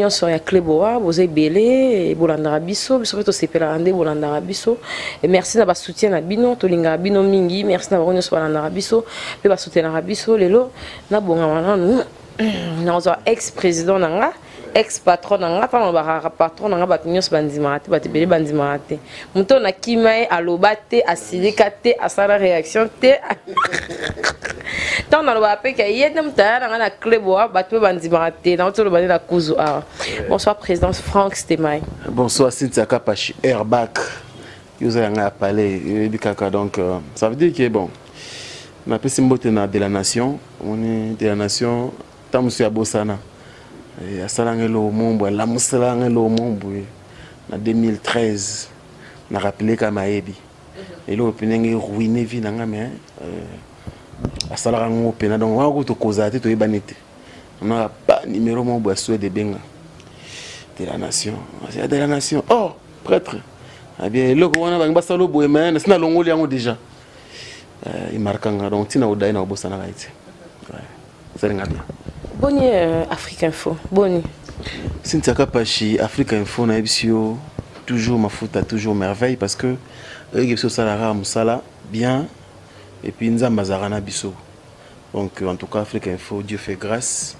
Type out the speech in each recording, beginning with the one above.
nyonso ya Kleboa boza belé bolandara biso biso pe to sepela ande bolandara biso et merci na ba soutien na bino to linga bino mingi merci na ba nyonso balandara biso pe ba soutenir biso lelo na bonga wana na zo ex président nanga ex patron nanga pa ba patron nanga ba nyonso bandima te ba tebele bandima te muto na kimae alobate asilika te asala réaction te tant dans le bapé qu'il y a des mutaya dans la Kleboa battu bandima te na to lobane la kuzu a bonsoir président Franck Stemay bonsoir Cynthia Kapashi Airbag vous avez parlé du caca donc ça veut dire que bon on a pris mbote na de la nation on est de la nation tamusu ya bosana et asalangelo mombo la musalangelo mombo na 2013 na rappelé kamaebi et là openenge ruiner vie nanga mais asalaka ngopena donc wa ko to kozate to ebanete on a pas numéro mombo ya souhait de benga de la nation c'est de la nation oh prêtre ah bien loko wana banga basalo boye mais sina longoli yango déjà il marquanga donc tina odai na obosana kaiti ça ringa bien Boni Afrique Info, boni. Cynthia Kapashi, Afrique Info, na ebisio toujours ma faute, toujours merveille parce que ebisio salara musala bien et puis nzamba zarana biso. Donc en tout cas Afrique Info, Dieu fait grâce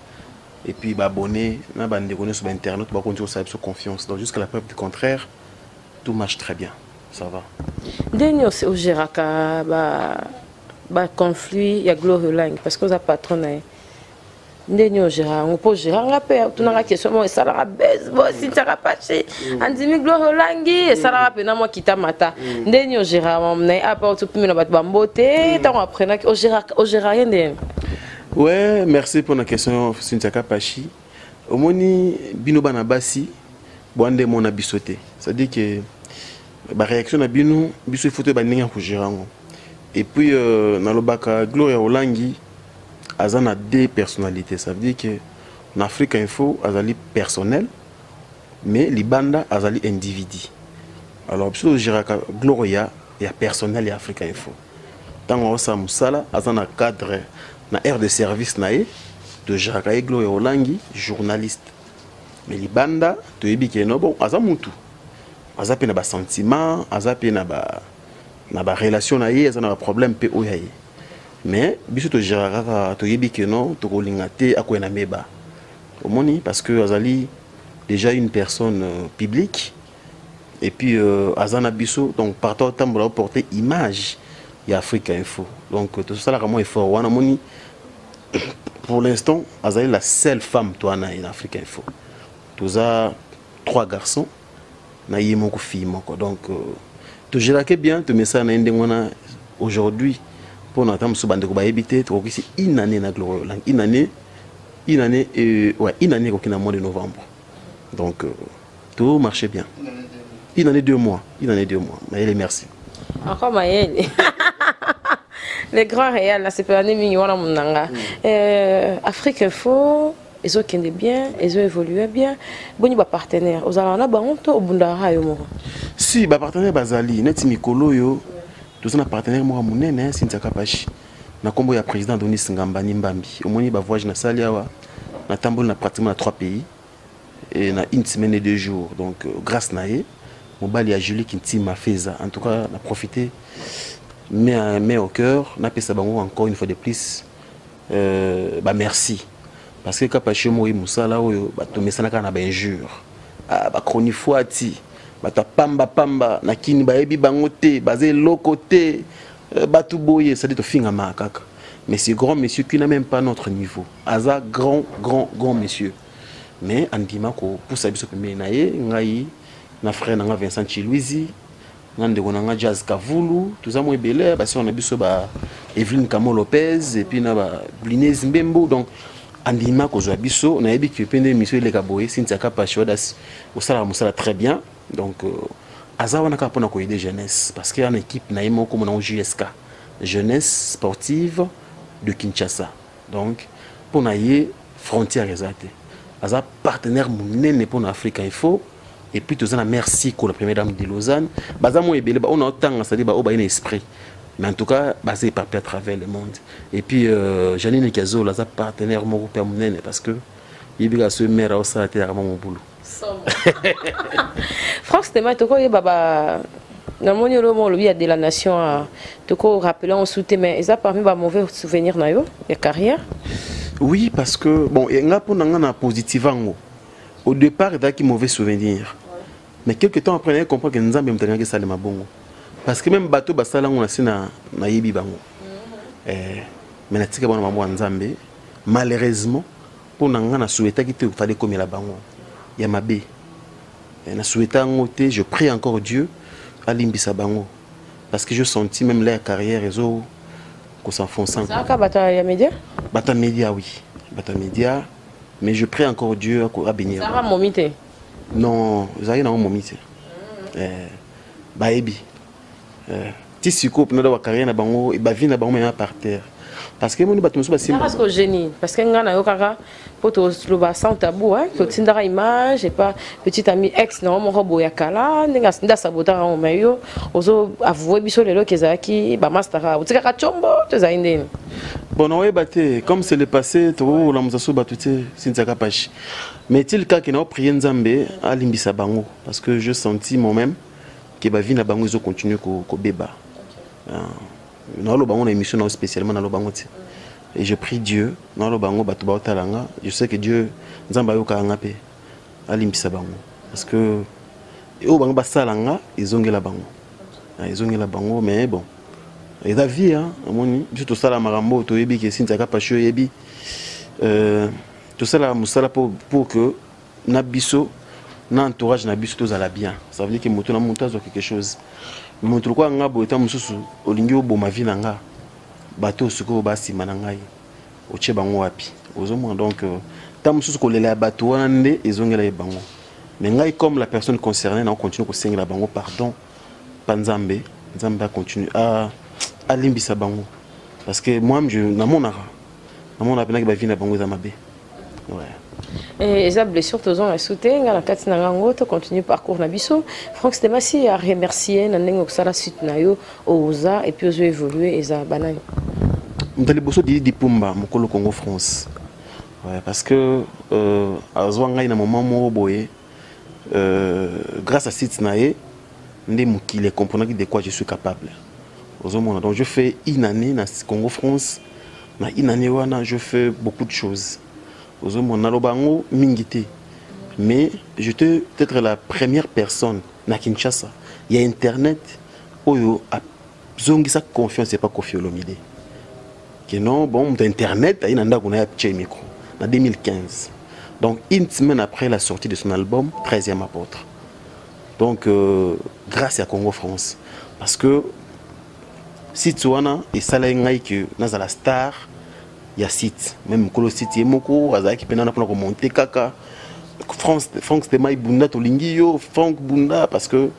et puis abonné, na bande connaître sur internet, ba continuer sa confiance. Donc jusqu'à la preuve du contraire, tout marche très bien. Ça va. Denio c'est au Géraka ba conflit ya Glory Lang parce que ça patron Ndenyo Gérard, on peut gérer la paix. Tout n'a question moi ça la baisse, bon si tu as pas ché. Andimi Glory Langi, ça la peine moi qui t'a mata. Ndenyo Gérard, on n'a pas tout mis na bat bamboté, tant après na au Gérard rien de. Ouais, merci pour la question Cynthia Kapashi. Au moni bino bana basi, boande mon abisoté. Ça dit que la réaction na bino, biso photo ba ninga ko Gérard. Et puis na lobaka Glory Langi Azan a deux personnalités, ça veut dire que en Afrique Info, Azali personnel, mais Libanda Azali individu. Alors, sur Giraka Gloria, il y a personnel et Afrique Info. Tant qu'on a Moussala, Azan a cadre, na aire de service nae, de Giraka et Gloria Olangi, journaliste. Mais Libanda, tu es bien bon, Azan Moutou. Azan pe na ba sentiment, Azan pe na ba relation nae, Azan a problème pe oyaye. Mais biso to Gérard to yebi que non to kolingate akwena meba omoni parce que azali déjà une personne publique et puis azana biso donc partout tambola porter image ya Afrique Info donc tout ça là comment effort wana moni pour l'instant azali la seule femme toi na Afrique Info tous a 3 garçons na yemoko fille moko donc to Gérard bien to message na ndengona aujourd'hui pour notre temps, bande ko ba éviter to ici une année na Glory Lang une année ouais une année au mois de novembre donc tout marchait bien une année 2 mois Maëlle merci encore Maëlle les grands réels là c'est pas année mingi wana munanga Afrique Info ils ont kende bien ils ont évolué bien boni ba partenaire aux alana ba onto obundara yo moko si ba partenaire bazali neti mikolo yo tous un partenaire moi munene Cynthia Kapashi na kombo ya président Donis Ngambani Mbambi au moins ba voyage na Saliawa na tambol na pratiquement à 3 pays et na une semaine et 2 jours donc grâce naé mobali à Julie Kintima Feza en tout cas on a profité mais au cœur na pesa bango encore une fois de plus bah merci parce que Kapashi moi musala oyo ba tomesana kana ba injure ba chronifuati bata pamba na kini baebi bangote bazé lokote batu boye ça dit to finga makaka mais c'est grand monsieur qui n'a même pas notre niveau aza grand monsieur mais andima ko pour ça biso pembe na ye ngai na frère na Vincent Chiluizi ngande konanga Jazz Kavulu tout ça moi belé parce on a biso ba Evelyne Kamo Lopez et puis na ba Blinez Mbembo donc andima ko zo biso na yebi que pende monsieur le kaboye Cynthia Kapashi odas osala musala très bien donc azawana ka pona ko aider jeunesse parce qu'il y a une équipe na yemo comme na JSK jeunesse sportive de Kinshasa donc pour na ye frontière exacte aza partenaire munene pour Afrique Info et puis tout ça merci pour la première dame de Lausanne bazamo ebele ba on a autant ça dit ba o ba un esprit mais en tout cas basé par à travers le monde et puis Janine Kazo là partenaire mon groupe munene parce que yebi ce mère au ça te mon boulot. Franck Stéma to ko baba na moni lo mo lobi de la nation to ko rappeler on soutien mais ça parmi ba mauvais souvenir na yo de carrière. Oui, parce que bon, il y a un positif au départ, il y a un mauvais souvenir. Mais quelques temps après, on comprend que nous avons fait ça le bon. Parce que même bateau basala on a sina na yebi bango. Mais na tika bana mamu nzambe malheureusement pour nanga na souhaita qu'il fallait comme la bango. Ya mabe. Na souhaita ngote, je prie encore Dieu à limbisa bango parce que je sentis même la carrière réseau qu'on s'enfonce encore. Ça ka bataille média? Bata média oui. Bata média mais je prie encore Dieu à bénir. Ça va momité. Non, ça y est na momité. Baebi. Ti siko pena da carrière na bango e ba vie na bango même par terre. Parce que mon bato musu ba sim. Parce que génie parce que ngana yo kaka poto loba sans tabou hein to tindara image et pas petite amie ex na mo robo ya kala ndinga nda sabota o mayo ozo avouer biso lelo kezaki ba mastera utika ka chombo to za indeni. Bon on va comme c'est le passé to la musaso batute sinzaka pashi. Mais il cas qui n'a prié nzambe à limbisa bango parce que je sentis moi-même que ba vie na bango zo continue ko beba. Dans le bango na émission spécialement dans le bango et je prie Dieu dans le bango batu ba otalanga je sais que Dieu nzamba yo ka ngape alimbisa bango parce que au bango basalanga izongela bango izongela bango mais bon et la vie hein amoni tout ça la marambo to yebi ke sinzaka pasho yebi tout ça la musala pour que na biso na entourage na biso tous à la bien ça veut dire que moto na montage quelque chose moto ko nga boita mususu olingi oboma vie na nga bato suko basi manangai oche bango wapi ozomona donc ta mususu ko lela bato wana nde ezongela bango mais ngai comme la personne concernée na continue ko sengela bango pardon panzambe nzambe continue à limbisa bango parce que moi je na mona pena que ba vie na bango za mabe ouais. Et les blessures tous ont soutien à la carte nango to continue parcours na biso Franck Stéma si a remercier na ndenge ko sala suite na yo oza et puis ozo évoluer eza banani mtali boso di Pumba mokolo Congo France ouais parce que azwa ngai na moment mo boye grâce à site nae ndé mokile comprendre de quoi je suis capable ozo mona donc je fais une année na Congo France na une année wana je fais beaucoup de choses. Mais j'étais peut-être la première personne na Kinshasa. Il y a Internet où zongi sa confiance c'est pas Koffi Olomide. Que non bon Internet il y a un micro en 2015. Donc une semaine après la sortie de son album 13e apôtre. Donc grâce à Congo France parce que si tu as et ça là que dans la star il y a site même kolo site yemoko azaki pena na pona ko monter kaka Franck Stéma Bunda tolingi yo Franck Bunda parce que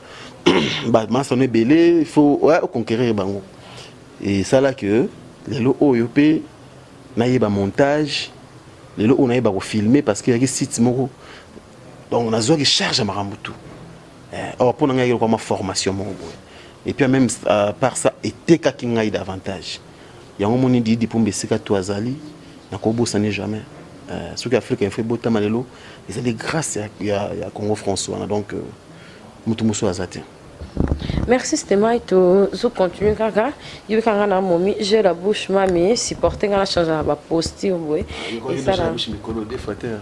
bah maçonné belé il faut ouais conquérir bango et ça là que les lo oyopé na yeba montage les lo on a yeba ko filmer parce que y a site moko donc on a zo qui charge marambo tout or pour nga yelo comme formation mon et puis même à part ça était kakinga davantage. Il y a un moment dit pour me dire que azali na ko bosane jamais ce que Afrique a fait beau tamalelo ils allaient grâce à Congo François donc mutu muso azate. Merci Stéma et to zo continue kaka yo kanga na momi j'ai la bouche mami supporter nga la change ba poster boy et ça la bouche mikolo des fauteurs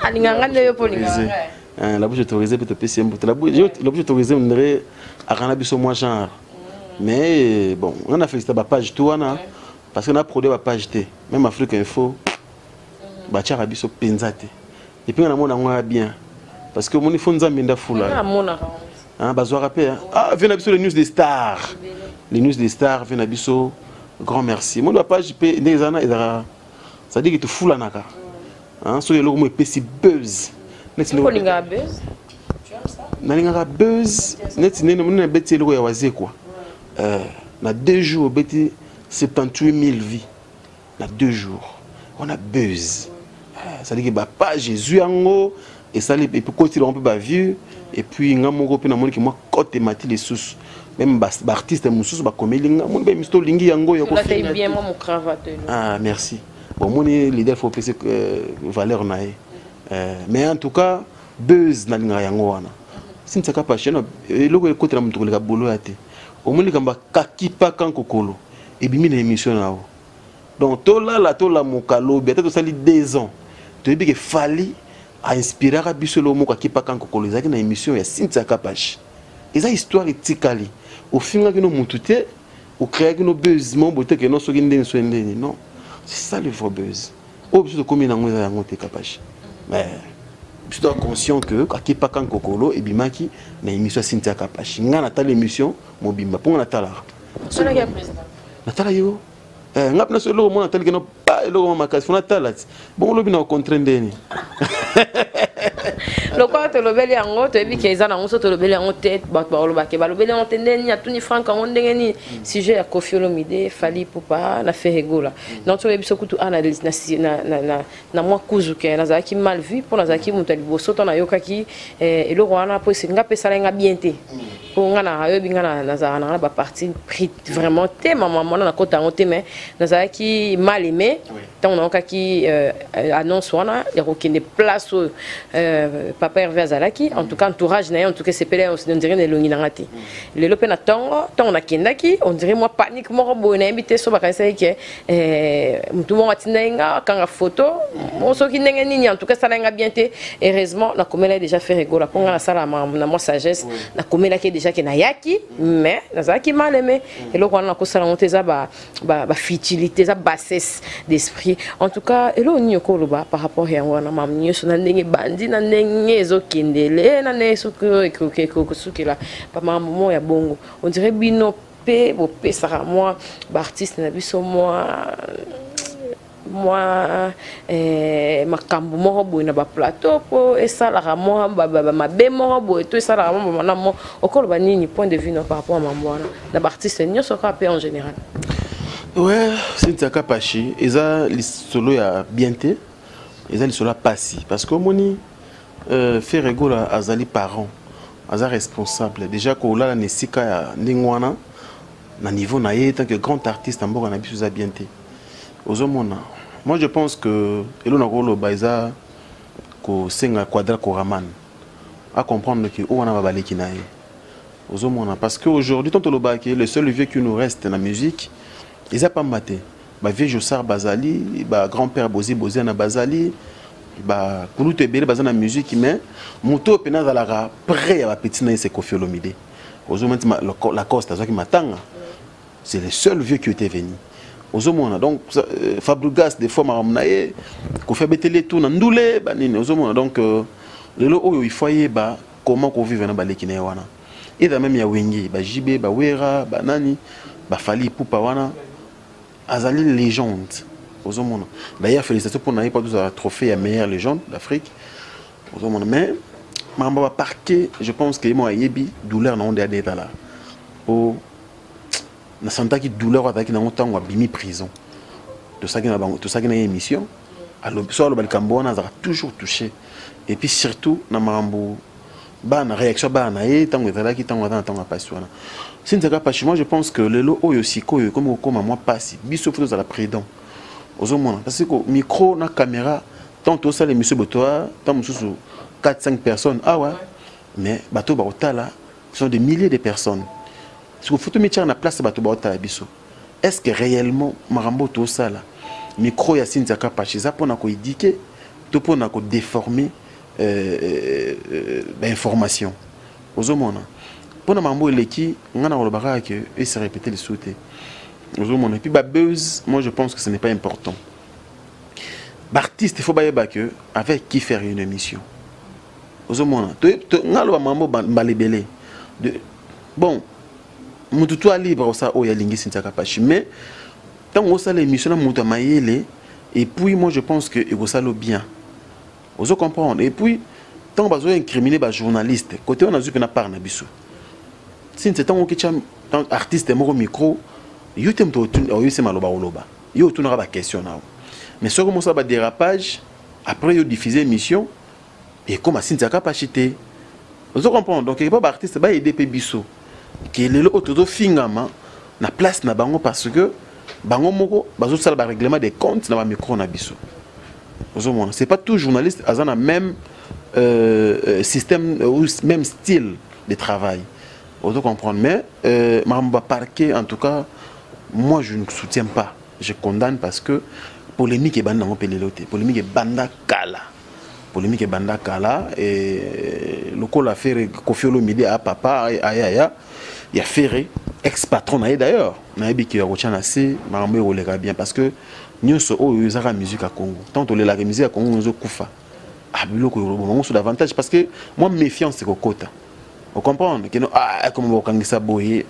alinganga ndeyo polinga la bouche autorisée peut te passer la bouche autorisée on dirait à ranabiso moi genre. Mais bon, on a fait cette page tout parce qu'on a produit la page T. Même Afrique Info, Bachar Abiso Penzate. Et puis on a mon bien. Parce que mon iPhone Zambenda Foula. Ah, Bazoa rappé. Ah, viens Abiso les news des stars. Les news des stars, viens Abiso. Grand merci. Mon page P, ça dit que tu fous la naka. Hein, sur les logos, moi, PC buzz. Buzz. Tu aimes ça? Nalinga buzz. Net, n'a bêté le roi Wazé quoi. Na 2 jours, 78 000 vies. Na 2 jours, on a buzz. Ça dit que bah pas Jésus en haut et ça les puis côté on peut pas vu et puis ngamoko pe na moni que moi côté mati les sous même ba artiste mususu ba komelinga mon ba misto lingi yango yoko. Là t'es bien moi mon cravate. Ah merci. Bon mon leader faut penser que valeur nae. Mais en tout cas buzz na linga yango wana sintsaka passion eloko ekotela mutu koleka bolo ya te omoni kamba kakipa kankokolo ebimi na émission nao donc tola mokalo biata tosali 2 ans toyebi ke fali a inspiré biso lo moko kakipa kankokolo ezaki na émission ya sintsaka passion eza histoire etikali ofingaki no mutu te ocréaki no buzz mon bote ke no soki ndeni so ndeni non c'est ça le vrai buzz o biso komi nango eza yango te kapashi mais je suis conscient que kakipa kankokolo et bimaki na émission Cynthia Kapashi nga na tala émission mobimba pour na tala sona ki président na tala yo ngap na solo mo na tala keno pa eloko makasi fona tala bon lobi na contre ndeni lokwa to lobeli yango to ebi ke eza na ngoso to lobeli yango tête bato ba loba ke ba lobeli yango ndeni ya tuni franka ngo ndenge ni sujet ya Koffi Olomide Fally Ipupa na Ferregola donc to ebi so kutu analyse na moi kuzuke na zaki mal vu pour na zaki mutu liboso to na yokaki eloko wana po singa pesa lenga bien te pour nga na yo binga na za na ba partie pris vraiment te maman na kota ngo te mais na zaki mal aimé tant on a kaki annonce wana ya kokende place papa Hervé Azalaki en tout cas entourage na en tout cas c'est pelé on dirait ne longi na ngati le lope na tongo ton na kendaki on dirait moi panique moko boy na invité so bakasa ke mutu mo atinenga kanga photo on so ki ndenge nini en tout cas ça nga bien te heureusement na komela déjà fait rigola pour nga sala na moi sagesse na komela ke déjà ke na yaki mais na zaki mal aimé et lo na ko sala monteza ba futilité za bassesse d'esprit en tout cas et lo ni ko loba par rapport à wana mamnyo so na ndenge bandi na ndenge ezokendele na nesuko ekokela pa mambo ya bongo on dirait bino pe bo pesaka moi ba artiste na biso moi makambo moko boye na ba plateau po esalaka moi mabe moko boye to esalaka moi na mo okoloba nini point de vue no par rapport à mambo wana na ba artiste nyonso ka pe en général ouais Cynthia Kapashi eza lisolo ya bienté eza lisolo passi parce que moni Ferregola azali parent aza responsable déjà ko la nesika ya ndingwana na niveau na ye tant que grand artiste en mboka na biso za bien te ozomona moi je pense que elo na rolo baiza ko senga quadra ko raman à comprendre que on a baleki na ye ozomona parce que aujourd'hui tant lo ba que le seul vieux qui nous reste na musique ils a pas maté ba vieux Jossar Bazali ba grand-père Bozi na Bazali ba kulutu ebele baza na musique mais moto pena za la près ya ba petit na c'est Koffi Olomide ozomona la costa zaki matanga c'est le seul vieux qui était venu ozomona donc Fabregas des fois maramnaye ko fait betele tout na ndule ba nini ozomona donc lelo oyo il faut yeba comment ko vivre na baleki na wana et même ya wengi ba jibe ba wera ba nani ba Fally Ipupa wana azali légende. D'ailleurs, félicitations pour n'avoir pas de trophée à meilleure légende d'Afrique. Mais, Mamba parquet, je pense que moi, yebi douleur non derrière là. Pour na santa qui douleur attaquer dans longtemps ou bimi prison. Tout ça qui na émission. Alors, sur le Balkambo, on a toujours touché. Et puis surtout, na Marambo, bah na réaction bah na tant que là qui tant à passer. Cynthia Kapashi, moi je pense que le lot aussi comme moi passe, biso photos à la prédent. Parce que micro na caméra tant ça les monsieur Botoa tant sous 4-5 personnes ah ouais mais bateau barotala sont des milliers de personnes si vous photo métier na place bateau barotala biso est-ce que réellement marambo tout ça là micro ya Cynthia Kapashi ça pour na ko indiquer tout pour na ko déformer information ozomona pour na mambo eleki ngana ko lobaka que et se répéter les sauter. Et puis, buzz, moi je pense que ce n'est pas important. L'artiste, il faut que avec qui faire une émission. Bon, je suis libre, mais tant que l'émission, et puis moi je pense que ça le bien. Vous comprenez? Et puis, tant que vous incriminé les journalistes, côté on a vu que n'a pas nabiso. Si c'est tant que artiste est micro, yo tem to yo c'est maloba oloba yo tu n'aura pas question là mais ce comment ça va dérapage après yo diffuser émission et comme Cynthia Kapashi te vous comprenez donc il pas artiste ba aider pe biso que le auto fingama na place na bango parce que bango moko bazo sala ba règlement des comptes na ba micro na biso C'est pas tout journaliste à un même système ou même style de travail. Vous comprenez. Mais Maramba Parquet, en tout cas, moi je ne soutiens pas. Je condamne parce que polémique est banda en péléloté. Polémique est banda kala. Polémique est banda kala. Et le col a fait Kofiolo Midi à papa, il y a fait ex-patron d'ailleurs. Naïbi qui a retenu assez, Maramba il bien parce que nous sommes la musique à Congo. Tant que la musique à Congo, nous sommes koufa. Ah, biloko sur davantage parce que moi méfiance c'est kokota. Vous comprenez que comme on kangisa boye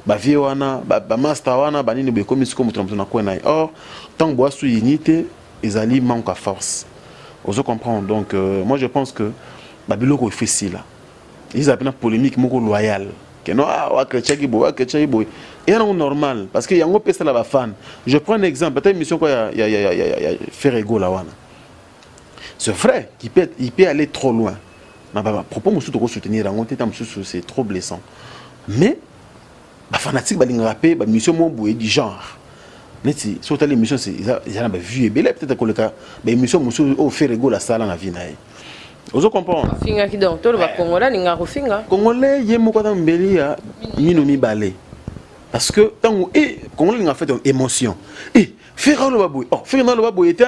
ba vie wana ba master wana ba nini be comme si comme na ko na or tant bois sous unité ils allaient manque à force. Vous comprenez donc moi je pense que ba biloko fait si là. Ils appellent une polémique moko loyale. Que non wa chrétien qui boye et non normal parce que yango pesa la ba fan. Je prends un exemple peut-être mission quoi il y a Ferrego là wana. C'est vrai qu'il peut aller trop loin. Propos de soutenir c'est trop blessant. Mais les fanatiques de rapper, les missions du genre. Si les missions, ils ont vu et peut-être que les missions ont fait rigoler la salle en vie. Vous comprenez? Congolais, il y a beaucoup de balé. Parce que tant que les Congolais ont fait une émotion. Et faire le baboué. Oh, faire le baboué était.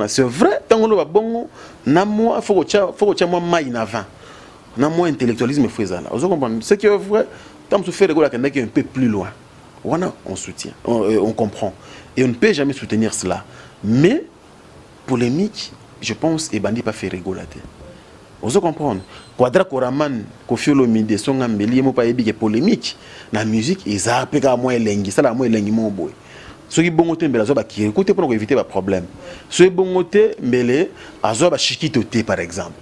C'est vrai, tant que bon, il faut que moi maille avant. Moi intellectualisme et faisant. Vous comprenez? Ce qui est vrai, tant que faire un peu plus loin. On soutient, on comprend. Et on ne peut jamais soutenir cela. Mais, polémique, je pense, et bandit pas faire rigoler. Vous comprenez? Quadra Koraman, Kofiolo Mide, Songambeli, mo pas ébi polémique. La musique, ils appellent à moi lengi, ça la moi lengi mon boy. Ceux qui bon côté mbele azoba qui écoute pour éviter les problèmes. Ceux qui bon côté mbele azoba chikitoté par exemple.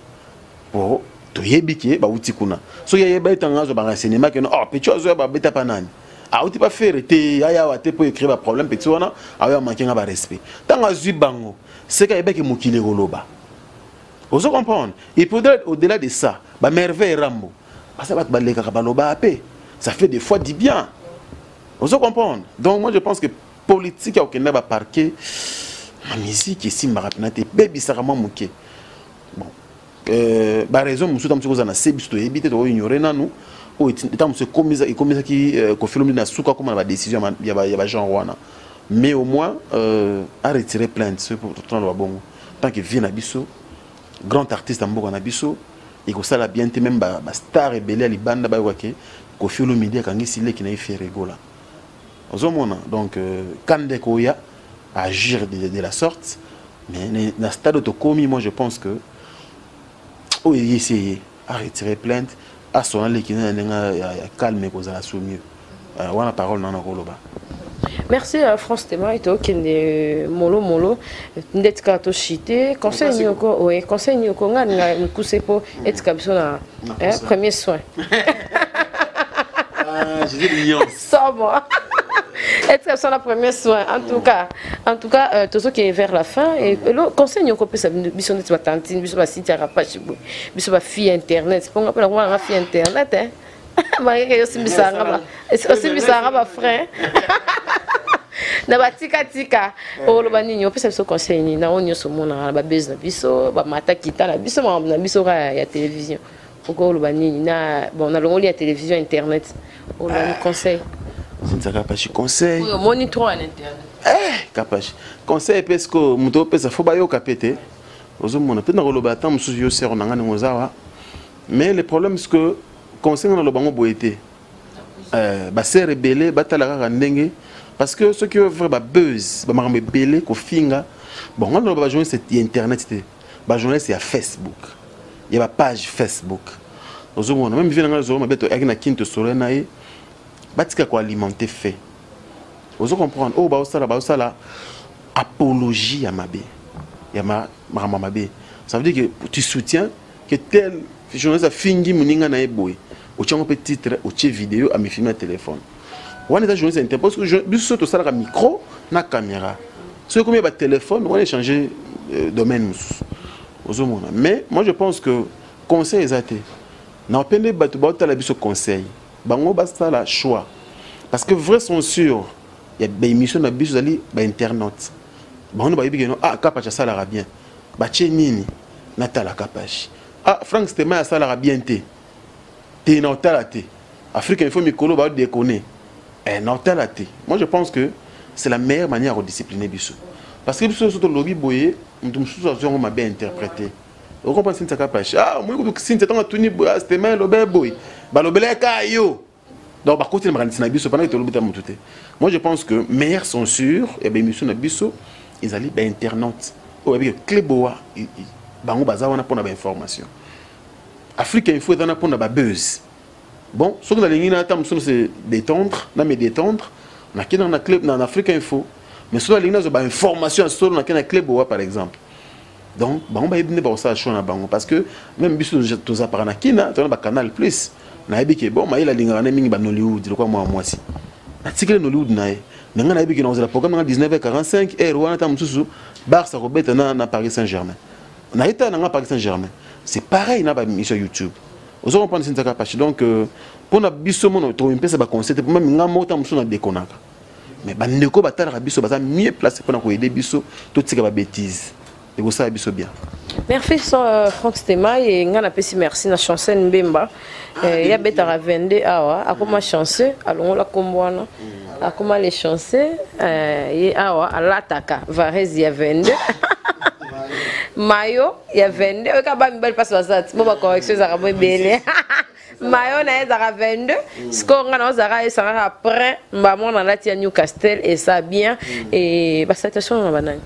Pour to yebiki ba utikuna. Ceux qui yeba tanga azoba cinéma que non oh petit azoba beta panani. Ah uti pas faire té aya wa té pour écrire ba problème petit wana aya manquer ba respect. Tanga zui bango. C'est ka yebeki mukile goloba. Vous comprenez? Et peut-être au-delà de ça, ba merveille rambo. Parce que ba leka ba loba apé. Ça fait des fois du bien. Vous comprenez? Donc moi je pense que politique au Kenya va parquer la musique ici m'a rappelé baby sarama muke bon ba raison musu tam sokoza na sebisto ebité to ignorer nanu o tam se komisa qui confirme na suka comme la décision ya ba Jean Rwanda mais au moins a retiré plainte ce pour tout le bon tant que vient na biso grand artiste ambo na biso et ko sala bien même ba star rebelle à libanda ba wake confirme media kangisi le qui na fait rigola. Donc, quand il agir de la sorte, mais dans le stade de commis, moi je pense que il essayer à retirer plainte, à son aller qui est calme et qu'on a soumis. On a la parole dans le Roloba. Merci à France Tema et toi qui est molo n'être qu'à toi chiter conseil nyoko oui conseil nyoko nga n'kuse po être kabisona premier soin. Je dis mignon. Ça moi. Être sur la première soin en tout cas tout ce qui est vers la fin et le conseil nous peut ça biso net ba tantine biso ba site ya page biso ba fille internet c'est pas la moi fille internet hein ba que yo simbisanga ba simbisanga ba frère na ba tika o lo ba nini peut ça biso conseil ni na onyo so mona ba base na biso ba mata kita na biso na biso ya télévision ko lo ba nini na bon na longo ya télévision internet o lo conseil. Je ne sais pas si conseil. Oui, monitor en internet. Capage. Conseil parce que muto pesa faut ba yo kapete. Ozo mona peut na roloba tant musu yo ser na ngani ngozawa. Mais le problème c'est que conseil na lobango boité. Ba ser rebelle batala ka ndenge parce que ceux qui veulent ba buzz, ba marambe belé ko finga. Bon, on ba journée c'est internet c'était. Ba journée c'est à Facebook. Il y a ba page Facebook. Ozo mona même vient na zo ma beto agina kinto sorena e. Batika ko alimenter fait. Vous comprenez? Oh ba osala apologie à mabe. Ya ma mabe. Ça veut dire que tu soutiens que tel journaliste a fingi muninga na eboy. O tchango petit titre, o tche vidéo à me filmer téléphone. On est journaliste interpose que je biso to sala micro na caméra. Ce combien ba téléphone, on va changer domaine. Mais moi je pense que conseil exacté. Na pende batu ba tala biso conseil. Bango basta la choix parce que vrai sont sûrs il y a des émissions na biso ali ba internautes bango bayebi ke no ah Kapachi asalaka bien batie nini natala Kapachi ah Frank Stema asalaka bien te na otala te Afrique il faut mikolo ba déconner na otala te. Moi je pense que c'est la meilleure manière de discipliner biso parce que biso surtout lobby boye mutu mususu azongo mabe interpréter. Vous comprenez Cynthia Kapachi ah moi ko Cynthia tanga tuni Stema lobe boy ba lobele ka yo donc par contre pendant que moi je pense que meilleure censure et bien mission biso ils allaient ben internautes ou bien cléboa bango baza wana pour na information Afrique il faut dans pour na buzz bon ce que dans les tam c'est détendre na me détendre na qui dans na club dans Afrique info mais sur la ligne na information sur na cléboa par exemple donc bango ba yebne ba ça chaud na bango parce que même biso tous apparana kina tu na canal plus na yebike bon ma ila linga na mingi ba Nollywood lokwa moi si na tikele Nollywood na ye nanga na yebike na za programme na 19h45 heure wana ta mususu Barça robeta na Paris Saint-Germain na eta na Paris Saint-Germain c'est pareil na ba mission YouTube ozo comprendre Cynthia Kapachi donc pour na biso mono to impesa ba concept pour même nga mota musu na déconaka mais ba ndeko batala biso baza mieux placé pour na ko aider biso to tika ba bêtise et vous ça biso bien. Merci Frank Stema et ngana pesi merci na chanson Mbemba ya betara 22 awa akoma chanson alongo la kombwana akoma les chansons et awa alataka varezi ya 22 mayo ya 22 ka ba mbel passe wasat bo ba correction za rabo belé mayo na ezara 22 score ngana ozara esara après mba mona lati ya Newcastle et ça bien et ba citation na banani.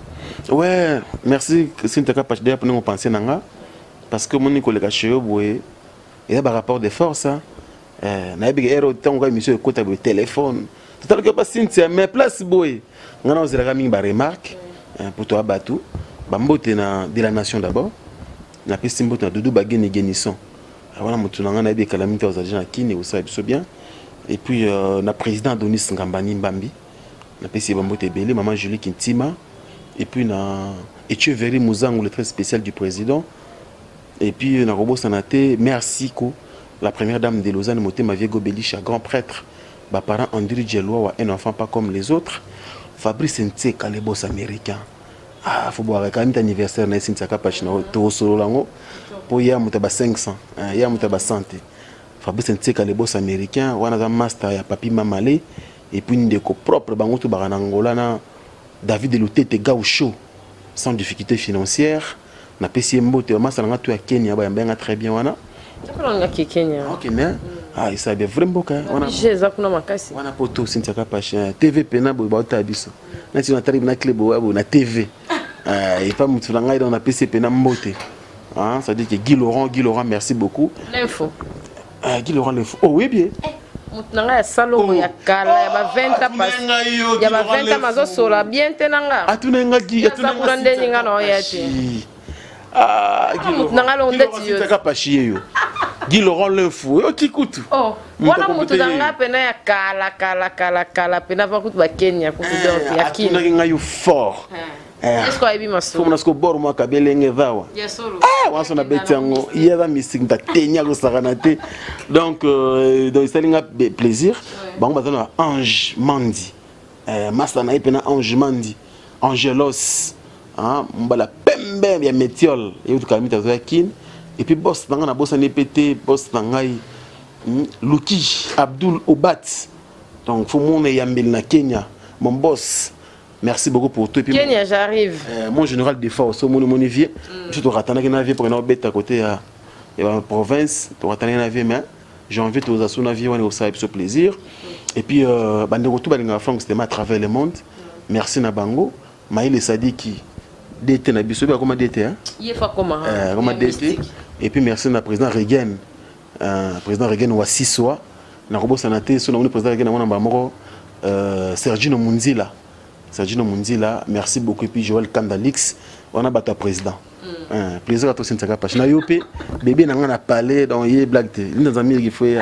Ouais, merci Cynthia Kapachi d'ailleurs pour nous penser nanga parce que mon collègue chez boye il y a un rapport de force hein na bi ero tango émission écoute le téléphone tout à l'heure pas Cynthia mais place boye ngana ozela mingi ba remarque pour toi batu ba mbote na de la nation d'abord na pesi mbote na Doudou Bageni Genisson voilà mutu nanga na bi calamité aux agents kini ou ça biso bien et puis na président Adonis Ngambani Mbambi na pesi ba mbote belé maman Julie Kintima. Et puis, Etcheverry Mouzango, le très spécial du président. Et puis, na Robo Sanate, merci, la première dame de Lausanne, Moté Maviego Belisha, grand prêtre. Bah, parent André Djeloua, un enfant pas comme les autres. Fabrice Ntseka, les boss américains. Ah, faut boire quand même anniversaire, na Cynthia Kapachi, na to solo lango. Pour hier, mutaba 500, hier mutaba 100. Fabrice Ntseka, les boss américains, wana za master ya papi Mamale. Et puis, ndeko propre, bango to baranangola na. David Elotete Gaucho sans difficulté financière na pesi mbote ma salanga to ya Kenya ba yamba très bien wana on a Kenya OK mais ah ça bien vraiment ka wana jeza kuna makasi wana poto Cynthia Kapachi TV pena bo ba tabiso na ti na tari na club bo na TV et pas mutu langa dans na pesi pena mbote hein ça dit que Guy Laurent merci beaucoup l'info Guy Laurent l'info oh oui bien Mutunanga ya salongo ya kala ya ba 20 pas ya ba 20 mazo sola bien tenanga atunenga gi atunenga ndeni ngano yati mutunanga lo ndeti yo Kapachi yo Guy Laurent l'info yo kikutu oh wana mutunanga pena ya kala pena va kutu ba Kenya kutu donc ya kini atunenga yo fort est-ce qu'on a vu ma soeur comme nasko bor mo ka belenge vawa wanso na betango yeba mising ta tenya ko saranate donc ça linga plaisir bango bazana Ange Mandi masa na ipena Ange Mandi Angelos hein mbala pembe ya métiol et tout kamita zakin et puis boss nanga na boss na pété boss nangai Luki Abdul Obat donc faut mon yambel na Kenya mon boss. Merci beaucoup pour tout. Kenya, j'arrive. Mon général de force, mon Monivier, je te rattends à vie pour une bête à côté à la province, tu rattends à vie, mais j'ai envie de vous assurer à vie, on est au service plaisir. Et puis, Bandego Balinga Frank, c'était à travers le monde. Merci Nabango. Maïle Sadiki, DT Nabiso, comment DT hein? Il faut comment DT. Et puis, merci à président Regen. Président Regen Wassiswa. Narobo Sanate, son président Regen, on a Sergino Munzila. Sergino Munzila, merci beaucoup. Et puis Joël Kandalix, on a battu président. Plaisir à toi, Cynthia Kapachi. Na yopé, bébé n'a pas parlé, donc il y a blague. Il y a des amis qui font.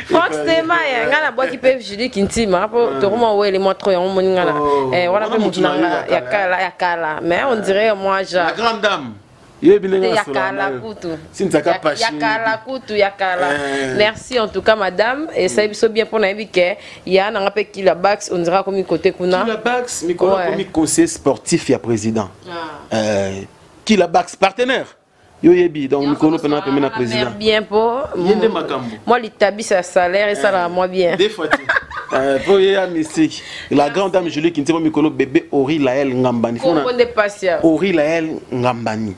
Frank Stema, il y a des qui peuvent juger Kintima. Tout le monde les montre en moningala. On a fait monter ya kala, mais on dirait moi j'ai. La grande dame, Merci en tout cas madame et ça est bien pour naïbi que il y a un peu qui la bax on dira comme côté kuna. Qui la bax mais comme conseiller sportif et président. Qui la bax partenaire. Yoyebi donc Mikolo pena pemena président. Bien pour moi l'établi sa salaire et ça la moi bien. Des fois pour ya mystique. La grande dame Julie qui n'était pas Mikolo bébé Ori Lael Ngambani. Ori Lael Ngambani.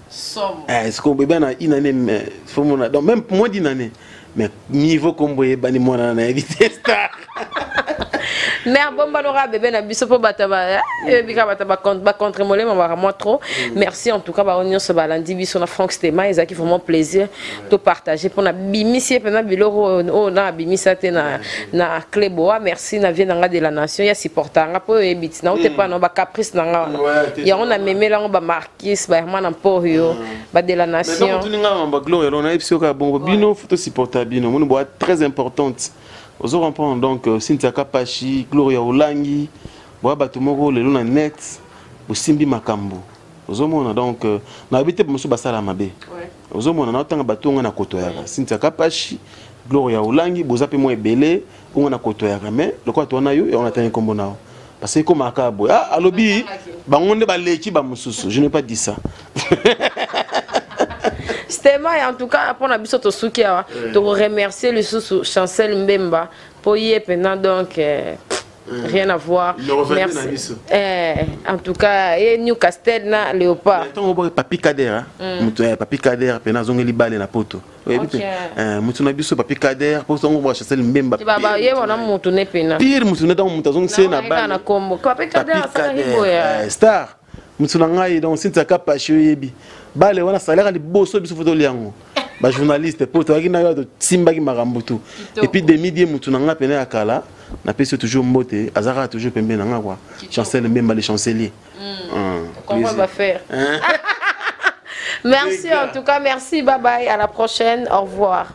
Est-ce qu'on bébé na une année faut mon donc même moins d'une année mais niveau comme boye bani moi na éviter star. Mère bomba n'aura bébé na biso po bataba et bika bataba contre molé moi trop. Merci en tout cas ba onyo se balandi biso na Franck Stema ils a qui vraiment plaisir de partager pour na bimisi pena biloro o na bimisa te na Cléboa merci na vie na de la nation ya supporter nga po e bit na o te pa no ba caprice na nga ya on a memé là on ba Marquis ba hermana po yo ba de la nation. Mais donc on ba gloire on a episio ka bon bino photo supporter bino mon boîte très importante. Aux autres donc Sintiaka Pachi, Gloria Olangi, Boa Batumoro, le Luna Net, Simbi Makambo. Aux autres donc na habité pour Basala Mabe. Aux autres on a autant batonga na Kotoyara. Sintiaka Pachi, Gloria Olangi, Bozape mo ebele, on a Kotoyara mais le quoi on a eu et on a tenu comme on parce que comme Akabo ah alobi bangonde ba leki ba mususu. Je n'ai pas dit ça. Stema et en tout cas pour la bisoto soukia te remercier le sous Chancel Mbemba pour y pendant donc rien à voir. Merci. En tout cas et Newcastle na Léopard. Tant on papi Kader mutu papi Kader pena zongeli balé na poto. Mutu na biso papi Kader pour son on Chancel Mbemba. Baba ye wana mutu ne pena. Pire mutu na dans mutu zong se na balé. Na kombo papi Kader ça riboya. Star mutu na ngai donc Sintiaka Pachi yebi. Bale wana salaire li boso biso photo liango ba journaliste poto aki na yo de simbaki marambutu et puis demi die mutu na nga pena akala na pesi toujours mbote azara toujours pembe na nga quoi Chancel Mbemba le chancelier comment on va faire. Merci en tout cas merci bye bye à la prochaine au revoir.